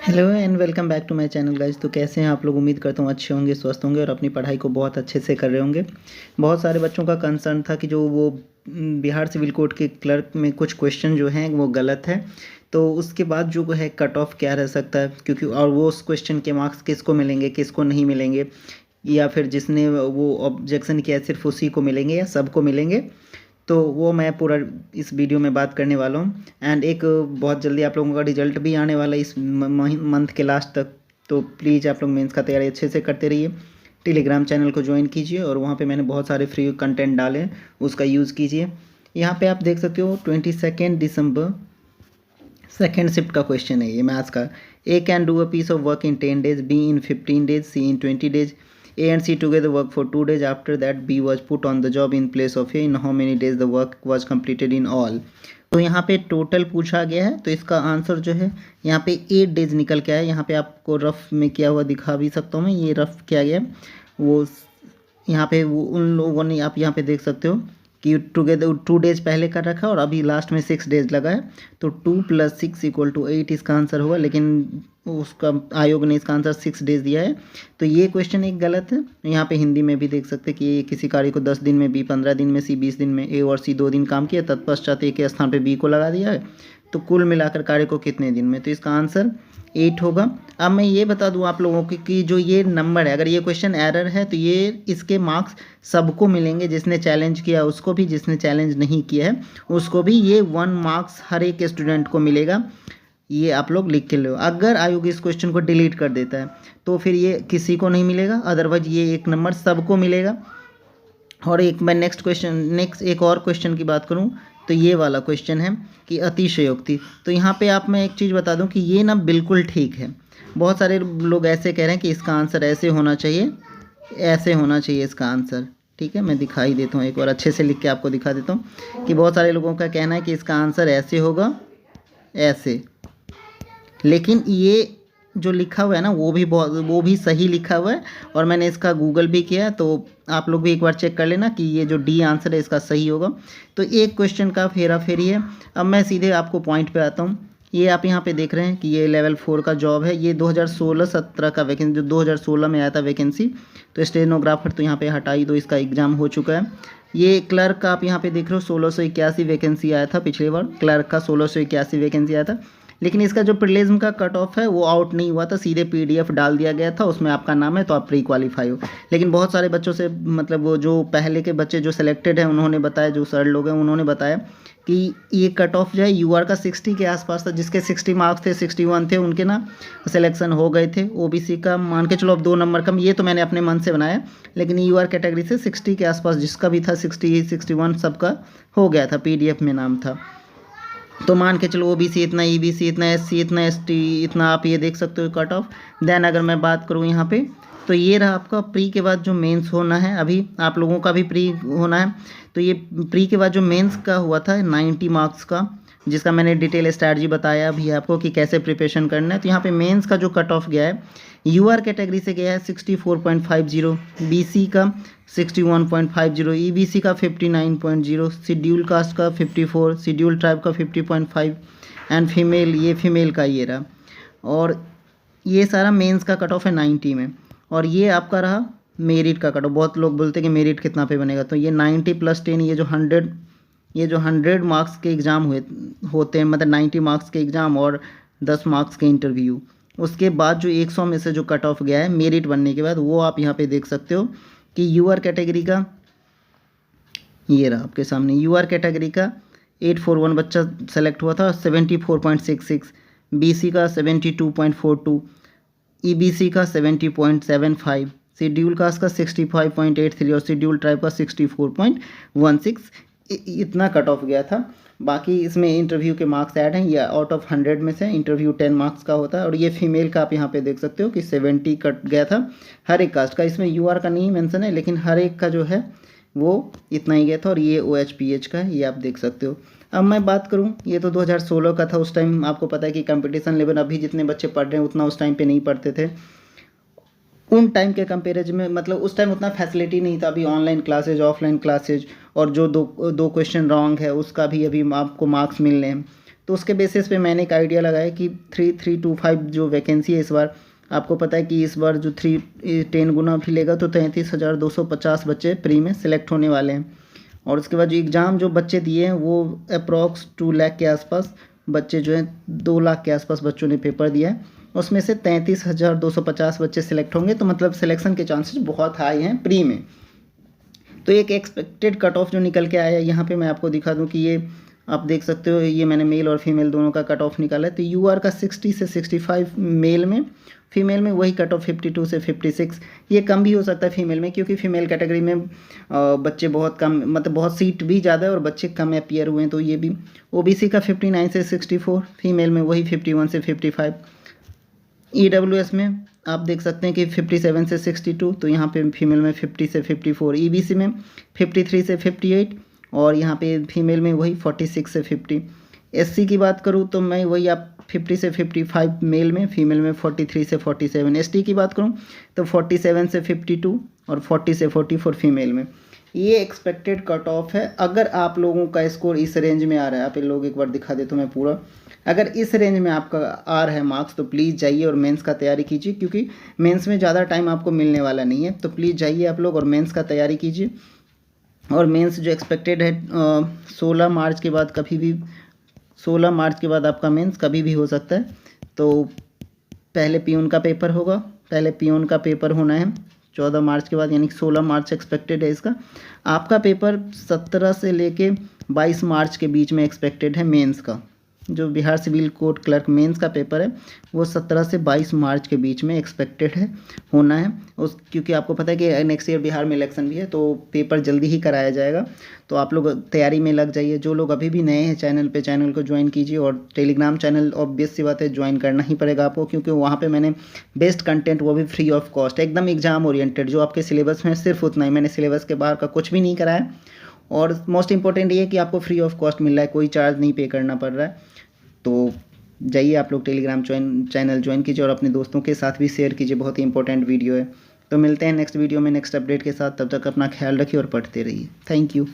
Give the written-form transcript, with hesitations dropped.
Hello and welcome back to my channel guys. तो कैसे हैं आप लोग? उम्मीद करता हूँ अच्छे होंगे, स्वस्थ होंगे और अपनी पढ़ाई को बहुत अच्छे से कर रहे होंगे। बहुत सारे बच्चों का कंसर्न था कि जो वो बिहार सिविल कोड के क्लर्क में कुछ क्वेश्चन जो हैं वो गलत है, तो उसके बाद जो है कट ऑफ क्या रह सकता है, क्योंकि और वो उस क्वेश्चन के मार्क्स किसको मिलेंगे किसको नहीं मिलेंगे, या फिर जिसने वो ऑब्जेक्शन किया सिर्फ उसी को मिलेंगे या सबको मिलेंगे। तो वो मैं पूरा इस वीडियो में बात करने वाला हूँ। एंड एक बहुत जल्दी आप लोगों का रिजल्ट भी आने वाला है इस मंथ के लास्ट तक। तो प्लीज़ आप लोग मेंस का तैयारी अच्छे से करते रहिए। टेलीग्राम चैनल को ज्वाइन कीजिए और वहाँ पे मैंने बहुत सारे फ्री कंटेंट डाले हैं, उसका यूज़ कीजिए। यहाँ पे आप देख सकते हो 22 दिसंबर सेकेंड शिफ्ट का क्वेश्चन है ये मैथ्स का। A can do a piece of work in 10 days, B in 15 days, C in 20 days. A and C together work for 2 days. After that, B was put on the job in place of A. In how many days the work was completed in all? तो यहाँ पे total पूछा गया है, तो इसका answer जो है यहाँ पे 8 days निकल के आया। यहाँ पे आपको रफ में किया हुआ दिखा भी सकता हूँ मैं, ये रफ किया गया वो यहाँ पे वो उन लोगों ने आप यहाँ पे देख सकते हो कि टुगेदर 2 days पहले कर रखा है और अभी लास्ट में 6 days लगा है। तो 2 + 6 = 8 इसका आंसर होगा, लेकिन उसका आयोग ने इसका आंसर 6 days दिया है। तो ये क्वेश्चन एक गलत है। यहाँ पे हिंदी में भी देख सकते हैं कि किसी कार्य को 10 दिन में, बी 15 दिन में, सी 20 दिन में, ए और सी 2 दिन काम किया, तत्पश्चात ए के स्थान पे बी को लगा दिया है। तो कुल मिलाकर कार्य को कितने दिन में, तो इसका आंसर 8 होगा। अब मैं ये बता दूं आप लोगों को कि जो ये नंबर है, अगर ये क्वेश्चन एरर है तो ये इसके मार्क्स सबको मिलेंगे, जिसने चैलेंज किया उसको भी, जिसने चैलेंज नहीं किया है उसको भी। ये 1 मार्क्स हर एक स्टूडेंट को मिलेगा, ये आप लोग लिख के लो। अगर आयोग इस क्वेश्चन को डिलीट कर देता है तो फिर ये किसी को नहीं मिलेगा, अदरवाइज ये 1 नंबर सबको मिलेगा। और एक मैं नेक्स्ट एक और क्वेश्चन की बात करूं तो ये वाला क्वेश्चन है कि अतिशयोक्ति। तो यहाँ पे आप मैं एक चीज़ बता दूं कि ये ना बिल्कुल ठीक है। बहुत सारे लोग ऐसे कह रहे हैं कि इसका आंसर ऐसे होना चाहिए, ऐसे होना चाहिए इसका आंसर। ठीक है, मैं दिखाई देता हूँ, एक बार अच्छे से लिख के आपको दिखा देता हूँ कि बहुत सारे लोगों का कहना है कि इसका आंसर ऐसे होगा, ऐसे। लेकिन ये जो लिखा हुआ है ना वो भी सही लिखा हुआ है, और मैंने इसका गूगल भी किया, तो आप लोग भी एक बार चेक कर लेना कि ये जो डी आंसर है इसका सही होगा। तो एक क्वेश्चन का फेरा फेरी है। अब मैं सीधे आपको पॉइंट पे आता हूँ। ये आप यहाँ पे देख रहे हैं कि ये लेवल 4 का जॉब है, ये 2016-17 का वैकेंसी, जो 2016 में आया था वैकेंसी। तो स्टेनोग्राफर तो यहाँ पे हटा ही दो, इसका एग्ज़ाम हो चुका है। ये क्लर्क का आप यहाँ पे देख रहे हो 1681 वैकेंसी आया था पिछले बार, क्लर्क का 1681 वैकेंसी आया था। लेकिन इसका जो प्रीलिम्स का कट ऑफ है वो आउट नहीं हुआ था, सीधे पीडीएफ डाल दिया गया था, उसमें आपका नाम है तो आप प्री क्वालिफाई हो। लेकिन बहुत सारे बच्चों से, मतलब वो जो पहले के बच्चे जो सिलेक्टेड हैं उन्होंने बताया, जो सर लोग हैं उन्होंने बताया कि ये कट ऑफ जो है यूआर का 60 के आसपास था। जिसके 60 मार्क्स थे, 61 थे, उनके ना सिलेक्शन हो गए थे। ओबीसी का मान के चलो अब 2 नंबर कम, ये तो मैंने अपने मन से बनाया, लेकिन यूआर कैटेगरी से 60 के आसपास जिसका भी था, 60 61 सबका हो गया था, पीडीएफ में नाम था। तो मान के चलो ओबीसी इतना, ईबीसी इतना, एससी इतना, एसटी इतना, आप ये देख सकते हो कट ऑफ। देन अगर मैं बात करूँ यहाँ पे, तो ये रहा आपका प्री के बाद जो मेंस होना है, अभी आप लोगों का भी प्री होना है। तो ये प्री के बाद जो मेंस का हुआ था 90 मार्क्स का, जिसका मैंने डिटेल स्ट्रैटेजी बताया भी आपको कि कैसे प्रिपरेशन करना है। तो यहाँ पे मेंस का जो कट ऑफ गया है, यूआर कैटेगरी से गया है 64.50, बीसी का 61.50, ईबीसी का 59.0, शेड्यूल कास्ट का 54, शेड्यूल ट्राइब का 50.5 एंड फीमेल, ये फीमेल का ये रहा। और ये सारा मेंस का कट ऑफ है 90 में। और ये आपका रहा मेरिट का कट ऑफ। बहुत लोग बोलते हैं कि मेरिट कितना पे बनेगा, तो ये 90 + 10, ये जो 100 मार्क्स के एग्ज़ाम होते हैं, मतलब 90 मार्क्स के एग्ज़ाम और 10 मार्क्स के इंटरव्यू, उसके बाद जो 100 में से जो कट ऑफ गया है मेरिट बनने के बाद, वो आप यहाँ पे देख सकते हो कि यूआर कैटेगरी का ये रहा आपके सामने। यूआर कैटेगरी का 841 बच्चा सेलेक्ट हुआ था, 74.66, बीसी का 72.42, ईबीसी का 70.75, शेड्यूल कास्ट का 65.83 और शेड्यूल ट्राइब का 64.16। इतना कट ऑफ गया था। बाकी इसमें इंटरव्यू के मार्क्स ऐड हैं, या आउट ऑफ 100 में से इंटरव्यू 10 मार्क्स का होता है। और ये फीमेल का आप यहाँ पे देख सकते हो कि 70 कट गया था हर एक कास्ट का। इसमें यूआर का नहीं मेंशन है, लेकिन हर एक का जो है वो इतना ही गया था। और ये OHPH का है, ये आप देख सकते हो। अब मैं बात करूँ, ये तो 2016 का था। उस टाइम आपको पता है कि कंपटीशन लेवल अभी जितने बच्चे पढ़ रहे हैं उतना उस टाइम पे नहीं पढ़ते थे। उन टाइम के कंपेरिजन में, मतलब उस टाइम उतना फैसिलिटी नहीं था। अभी ऑनलाइन क्लासेज, ऑफलाइन क्लासेज, और जो दो क्वेश्चन रॉन्ग है उसका भी अभी आपको मार्क्स मिल रहे हैं। तो उसके बेसिस पे मैंने एक आइडिया लगाया कि 3325 जो वैकेंसी है इस बार, आपको पता है कि इस बार जो 10 गुना भी लेगा तो 33,250 बच्चे प्री में सिलेक्ट होने वाले हैं। और उसके बाद जो एग्ज़ाम जो बच्चे दिए हैं वो अप्रॉक्स 2 लाख के आसपास बच्चे जो हैं, 2 लाख के आसपास बच्चों ने पेपर दिया है। उसमें से 33,250 बच्चे सिलेक्ट होंगे, तो मतलब सिलेक्शन के चांसेस बहुत हाई हैं प्री में। तो एक एक्सपेक्टेड कट ऑफ जो निकल के आया है, यहाँ पे मैं आपको दिखा दूँ कि ये आप देख सकते हो, ये मैंने मेल और फीमेल दोनों का कट ऑफ निकाला है। तो यूआर का 60 से 65 मेल में, फीमेल में वही कट ऑफ 52 से 56। ये कम भी हो सकता है फीमेल में, क्योंकि फीमेल कैटेगरी में बच्चे बहुत कम, मतलब बहुत सीट भी ज़्यादा है और बच्चे कम अपीयर हुए हैं। तो ये भी ओबीसी का 59 से 64, फीमेल में वही 51 से 55। ईडब्ल्यूएस में आप देख सकते हैं कि 57 से 62, तो यहाँ पे फीमेल में 50 से 54, ईबीसी में 53 से 58 और यहाँ पे फीमेल में वही 46 से 50। एससी की बात करूँ तो मैं वही आप 50 से 55 मेल में, फीमेल में 43 से 47। एसटी की बात करूँ तो 47 से 52 और 40 से 44 फीमेल में। ये एक्सपेक्टेड कट ऑफ है। अगर आप लोगों का स्कोर इस रेंज में आ रहा है, आप इन लोग एक बार दिखा देता हूँ मैं पूरा, अगर इस रेंज में आपका आ रहा है मार्क्स तो प्लीज़ जाइए और मेंस का तैयारी कीजिए, क्योंकि मेंस में ज़्यादा टाइम आपको मिलने वाला नहीं है। तो प्लीज़ जाइए आप लोग और मेंस का तैयारी कीजिए। और मेंस जो एक्सपेक्टेड है 16 मार्च के बाद, कभी भी 16 मार्च के बाद आपका मेंस कभी भी हो सकता है। तो पहले पीयून का पेपर होगा, पहले पीयून का पेपर होना है 14 मार्च के बाद, यानी 16 मार्च एक्सपेक्टेड है इसका। आपका पेपर 17 से लेके 22 मार्च के बीच में एक्सपेक्टेड है मेंस का। जो Bihar civil court clerk mains का पेपर है वो 17 से 22 मार्च के बीच में एक्सपेक्टेड है होना है उस, क्योंकि आपको पता है कि नेक्स्ट ईयर बिहार में इलेक्शन भी है, तो पेपर जल्दी ही कराया जाएगा। तो आप लोग तैयारी में लग जाइए। जो लोग अभी भी नए हैं चैनल पे, चैनल को ज्वाइन कीजिए। और टेलीग्राम चैनल ऑब्वियस सी बात है ज्वाइन करना ही पड़ेगा आपको, क्योंकि वहाँ पर मैंने बेस्ट कंटेंट, वो भी फ्री ऑफ कॉस्ट, एकदम एग्जाम ओरिएंटेड, जो आपके सिलेबस में सिर्फ उतना ही, मैंने सिलेबस के बाहर का कुछ भी नहीं कराया। और मोस्ट इंपॉर्टेंट ये है कि आपको फ्री ऑफ कॉस्ट मिल रहा है, कोई चार्ज नहीं पे करना पड़ रहा है। तो जाइए आप लोग टेलीग्राम चैनल ज्वाइन कीजिए और अपने दोस्तों के साथ भी शेयर कीजिए, बहुत ही इंपॉर्टेंट वीडियो है। तो मिलते हैं नेक्स्ट वीडियो में नेक्स्ट अपडेट के साथ, तब तक अपना ख्याल रखिए और पढ़ते रहिए। Thank you.